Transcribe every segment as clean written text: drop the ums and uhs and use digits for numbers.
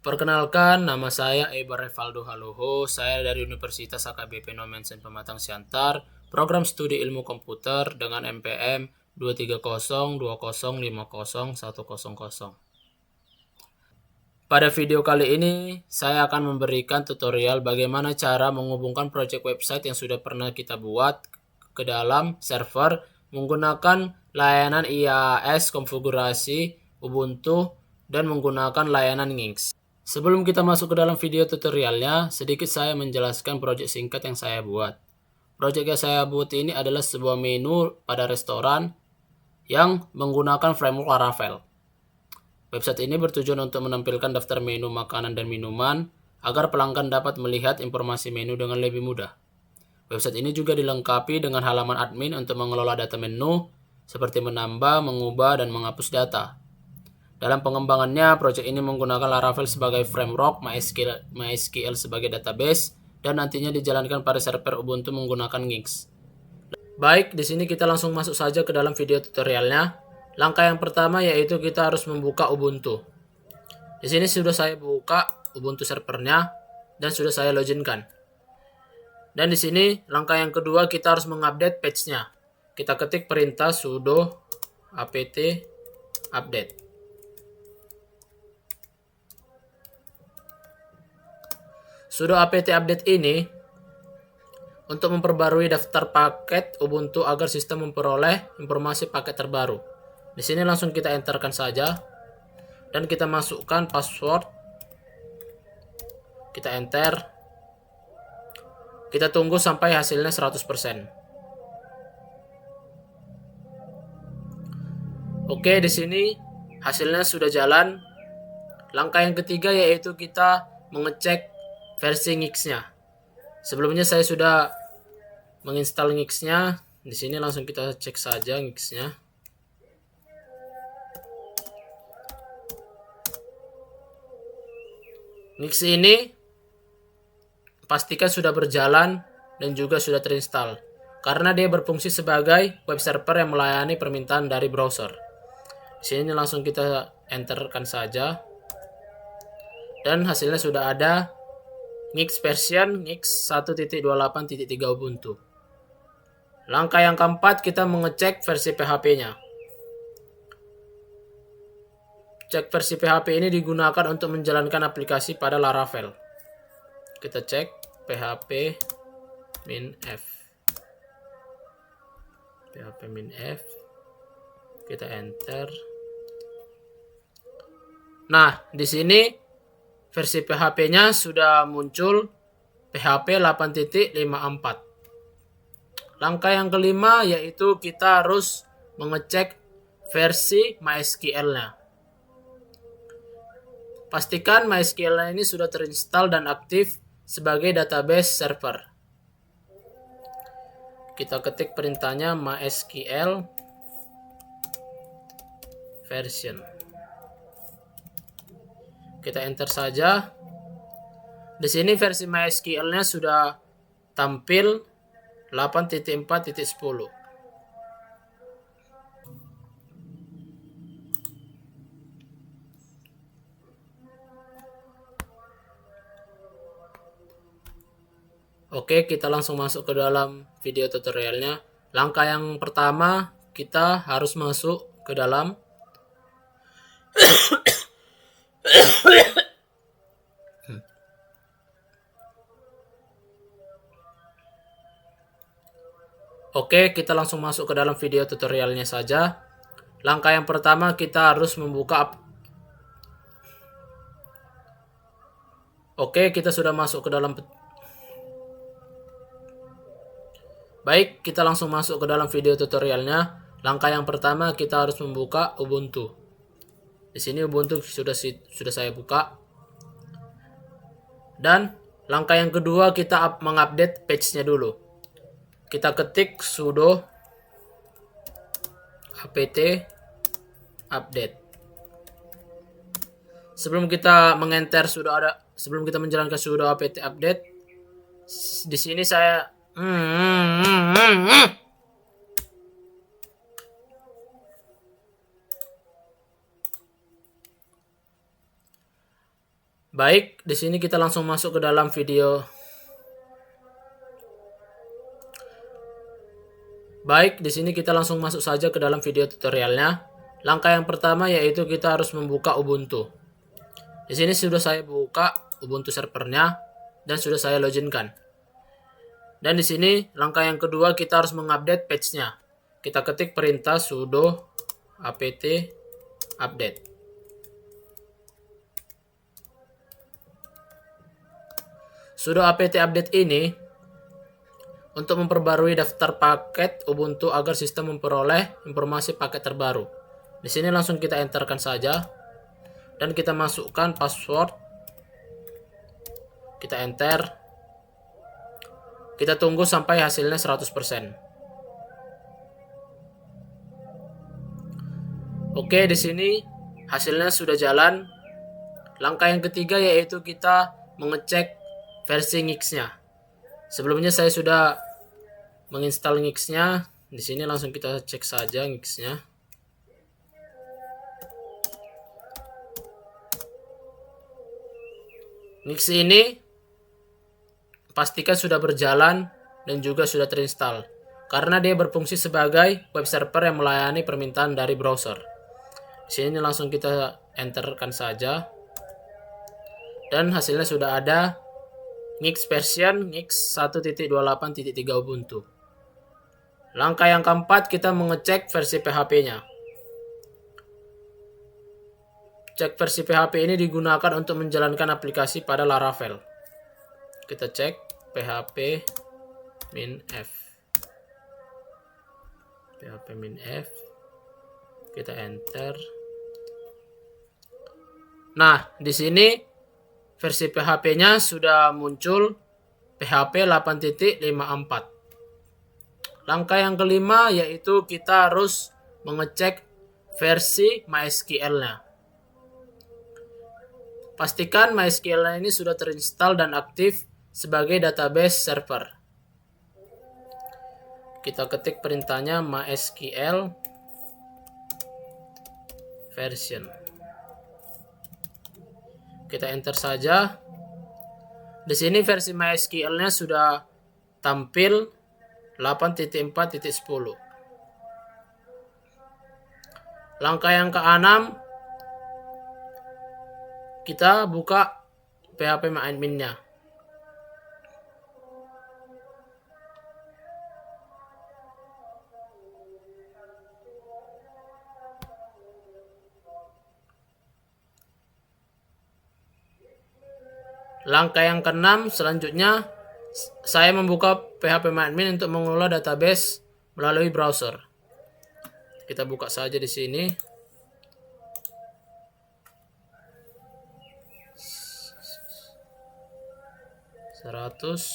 Perkenalkan, nama saya Eber Revaldo Haloho. Saya dari Universitas AKBP Nomensen Pematang Siantar, program studi ilmu komputer dengan MPM 23020501000. Pada video kali ini, saya akan memberikan tutorial bagaimana cara menghubungkan project website yang sudah pernah kita buat ke dalam server menggunakan layanan IaaS, konfigurasi Ubuntu, dan menggunakan layanan Nginx. Sebelum kita masuk ke dalam video tutorialnya, sedikit saya menjelaskan project singkat yang saya buat. Project yang saya buat ini adalah sebuah menu pada restoran yang menggunakan framework Laravel. Website ini bertujuan untuk menampilkan daftar menu makanan dan minuman agar pelanggan dapat melihat informasi menu dengan lebih mudah. Website ini juga dilengkapi dengan halaman admin untuk mengelola data menu, seperti menambah, mengubah, dan menghapus data. Dalam pengembangannya, proyek ini menggunakan Laravel sebagai framework, MySQL sebagai database, dan nantinya dijalankan pada server Ubuntu menggunakan Nginx. Baik, di sini kita langsung masuk saja ke dalam video tutorialnya. Langkah yang pertama yaitu kita harus membuka Ubuntu. Di sini sudah saya buka Ubuntu servernya dan sudah saya loginkan. Dan di sini langkah yang kedua kita harus mengupdate page-nya. Kita ketik perintah sudo apt update. Sudo apt update ini untuk memperbarui daftar paket Ubuntu agar sistem memperoleh informasi paket terbaru. Di sini langsung kita enterkan saja dan kita masukkan password. Kita enter. Kita tunggu sampai hasilnya 100%. Oke, di sini hasilnya sudah jalan. Langkah yang ketiga yaitu kita mengecek versi Nginx-nya. Sebelumnya saya sudah menginstal Nginx-nya. Di sini langsung kita cek saja Nginx-nya. Nginx ini pastikan sudah berjalan dan juga sudah terinstall, karena dia berfungsi sebagai web server yang melayani permintaan dari browser. Di sini langsung kita enterkan saja. Dan hasilnya sudah ada. Nginx version Nginx 1.28.3 Ubuntu. Langkah yang keempat kita mengecek versi PHP-nya. Cek versi PHP ini digunakan untuk menjalankan aplikasi pada Laravel. Kita cek PHP -f. PHP -f. Kita enter. Nah, di sini versi PHP-nya sudah muncul PHP 8.54. Langkah yang kelima yaitu kita harus mengecek versi MySQL-nya. Pastikan MySQL ini sudah terinstall dan aktif sebagai database server. Kita ketik perintahnya MySQL version. Kita enter saja. Di sini versi MySQL-nya sudah tampil 8.4.10. Oke, kita langsung masuk ke dalam video tutorialnya. Langkah yang pertama, kita harus masuk ke dalam Oke, kita langsung masuk ke dalam video tutorialnya saja. Langkah yang pertama kita harus membuka. Oke, kita sudah masuk ke dalam. Baik, kita langsung masuk ke dalam video tutorialnya. Langkah yang pertama kita harus membuka Ubuntu. Di sini Ubuntu sudah saya buka. Dan langkah yang kedua kita mengupdate page-nya dulu. Kita ketik sudo apt update. Sebelum kita menjalankan sudo apt update, di sini saya Baik, di sini kita langsung masuk ke dalam video. Baik, di sini kita langsung masuk saja ke dalam video tutorialnya. Langkah yang pertama yaitu kita harus membuka Ubuntu. Di sini sudah saya buka Ubuntu servernya dan sudah saya loginkan. Dan di sini langkah yang kedua kita harus mengupdate patch-nya. Kita ketik perintah sudo apt update. Sudo apt update ini untuk memperbarui daftar paket Ubuntu agar sistem memperoleh informasi paket terbaru. Di sini langsung kita enterkan saja dan kita masukkan password. Kita enter. Kita tunggu sampai hasilnya 100%. Oke, di sini hasilnya sudah jalan. Langkah yang ketiga yaitu kita mengecek versi Nix-nya. Sebelumnya saya sudah menginstal Nix-nya. Di sini langsung kita cek saja Nix-nya. Nix ini pastikan sudah berjalan dan juga sudah terinstall, karena dia berfungsi sebagai web server yang melayani permintaan dari browser. Di sini langsung kita enterkan saja. Dan hasilnya sudah ada. Nix version Nix 1.28.3 Ubuntu. Langkah yang keempat kita mengecek versi PHP-nya. Cek versi PHP ini digunakan untuk menjalankan aplikasi pada Laravel. Kita cek php -f. php -f. Kita enter. Nah, di sini versi PHP-nya sudah muncul PHP 8.54. Langkah yang kelima yaitu kita harus mengecek versi MySQL-nya. Pastikan MySQL-nya ini sudah terinstall dan aktif sebagai database server. Kita ketik perintahnya MySQL version. Kita enter saja. Di sini versi MySQL-nya sudah tampil 8.4.10. Langkah yang keenam, kita buka PHP admin-nya. Langkah yang keenam selanjutnya saya membuka PHP admin untuk mengelola database melalui browser. Kita buka saja di sini. Seratus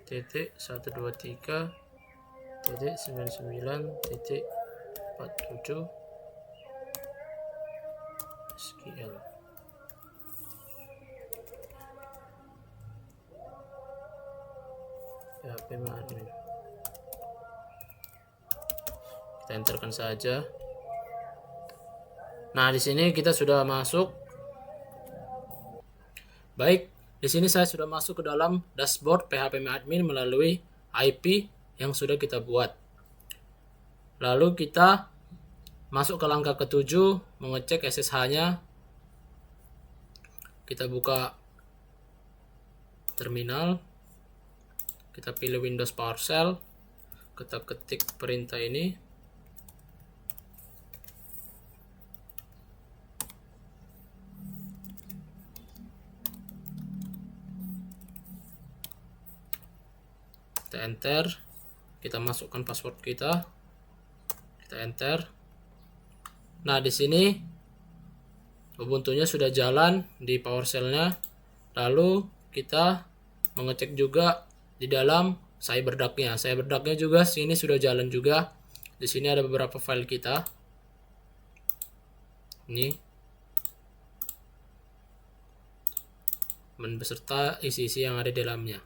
titik 123.99.47 SQL. PHP admin. Kita enterkan saja. Nah, di sini kita sudah masuk. Baik, di sini saya sudah masuk ke dalam dashboard PHP admin melalui IP yang sudah kita buat. Lalu kita masuk ke langkah ketujuh, mengecek SSH-nya. Kita buka terminal. Kita pilih Windows PowerShell. Kita ketik perintah ini. Kita enter. Kita masukkan password kita. Kita enter. Nah, di sini Ubuntu-nya sudah jalan di PowerShell-nya. Lalu kita mengecek juga di dalam CyberDuck-nya. CyberDuck-nya juga sini sudah jalan juga. Di sini ada beberapa file kita. Ini beserta isi-isi yang ada di dalamnya.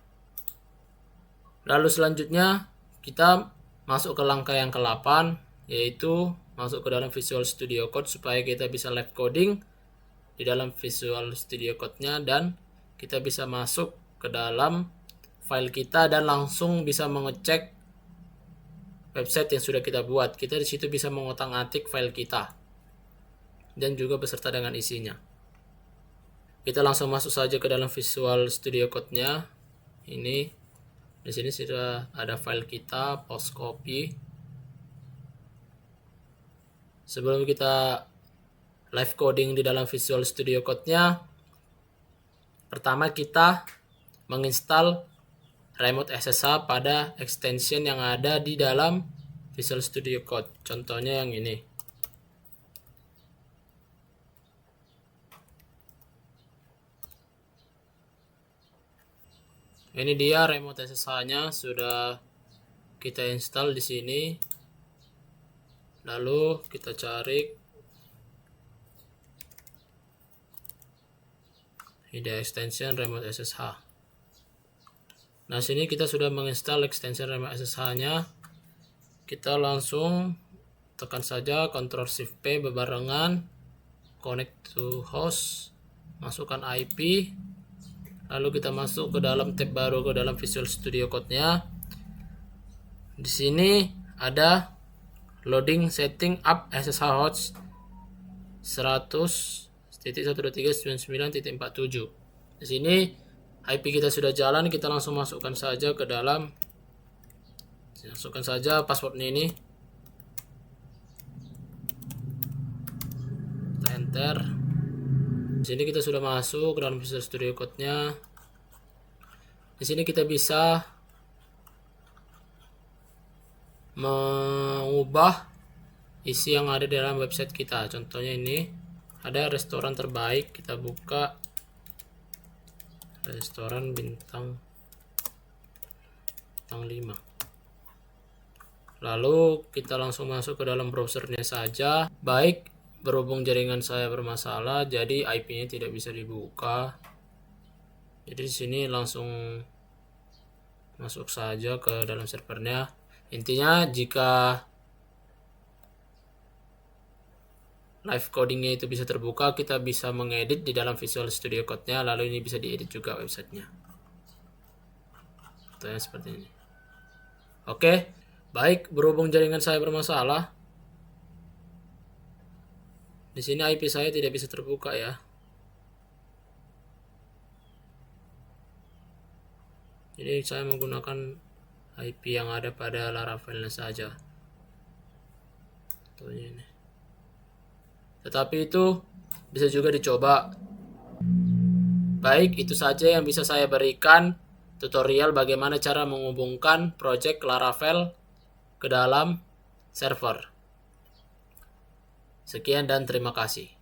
Lalu selanjutnya kita masuk ke langkah yang ke-8, yaitu masuk ke dalam Visual Studio Code supaya kita bisa live coding di dalam Visual Studio Code-nya, dan kita bisa masuk ke dalam file kita dan langsung bisa mengecek website yang sudah kita buat. Kita di situ bisa mengotak-atik file kita dan juga beserta dengan isinya. Kita langsung masuk saja ke dalam Visual Studio Code-nya. Ini di sini sudah ada file kita, post copy. Sebelum kita live coding di dalam Visual Studio Code-nya, pertama kita menginstal Remote SSH pada extension yang ada di dalam Visual Studio Code. Contohnya yang ini. Ini dia Remote SSH-nya sudah kita install di sini. Lalu kita cari ide extension Remote SSH. Nah, sini kita sudah menginstal extension Remote SSH-nya. Kita langsung tekan saja Ctrl+Shift+P bebarengan, connect to host, masukkan IP, lalu kita masuk ke dalam tab baru ke dalam Visual Studio Code-nya. Di sini ada loading setting up SSH host 100.123.99.47. Di sini IP kita sudah jalan, kita langsung masukkan saja ke dalam, masukkan saja passwordnya ini, kita enter. Di sini kita sudah masuk ke dalam Visual Studio Code-nya. Di sini kita bisa mengubah isi yang ada di dalam website kita. Contohnya ini ada restoran terbaik, kita buka restoran bintang 5. Lalu kita langsung masuk ke dalam browsernya saja. Baik, berhubung jaringan saya bermasalah, jadi IP-nya tidak bisa dibuka. Jadi di sini langsung masuk saja ke dalam servernya. Intinya jika live codingnya itu bisa terbuka, kita bisa mengedit di dalam Visual Studio Code-nya, lalu ini bisa diedit juga websitenya. Contohnya seperti ini. Oke, baik, berhubung jaringan saya bermasalah, di sini IP saya tidak bisa terbuka ya. Jadi saya menggunakan IP yang ada pada Laravel saja. Contohnya ini. Tetapi itu bisa juga dicoba. Baik, itu saja yang bisa saya berikan tutorial bagaimana cara menghubungkan project Laravel ke dalam server. Sekian dan terima kasih.